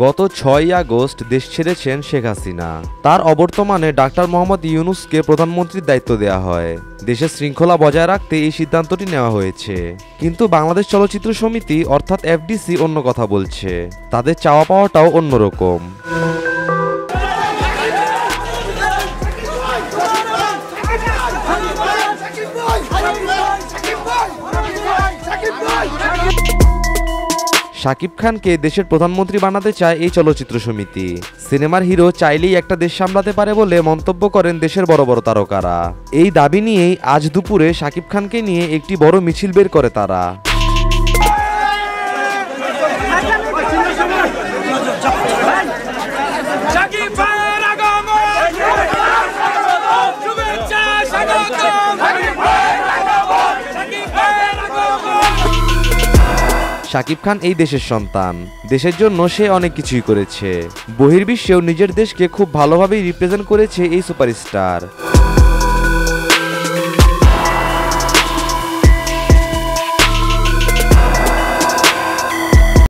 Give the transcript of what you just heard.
গত 6 আগস্ট দেশ ছেড়েছেন শেখ হাসিনা। তার অবর্তমানে ডাক্তার মোহাম্মদ ইউনূসকে প্রধানমন্ত্রীর দায়িত্ব দেওয়া হয়। দেশের শৃঙ্খলা বজায় রাখতে এই সিদ্ধান্তটি নেওয়া হয়েছে। কিন্তু বাংলাদেশ চলচ্চিত্র সমিতি অর্থাৎ এফডিসি অন্য কথা বলছে। তাদের চাওয়া পাওয়াটাও অন্যরকম। শাকিব খানকে দেশের প্রধানমন্ত্রী বানাতে চায় এই চলচ্চিত্র সমিতি। সিনেমার হিরো চাইলেই একটা দেশ সামলাতে পারে বলে মন্তব্য করেন দেশের বড় বড় তারকারা। এই দাবি নিয়েই আজ দুপুরে শাকিব খানকে নিয়ে একটি বড় মিছিল বের করে তারা। শাকিব খান এই দেশের সন্তান। দেশের জন্য সে অনেক কিছুই করেছে। বহির্বিশ্বেও নিজের দেশকে খুব ভালোভাবেই রিপ্রেজেন্ট করেছে এই সুপারস্টার।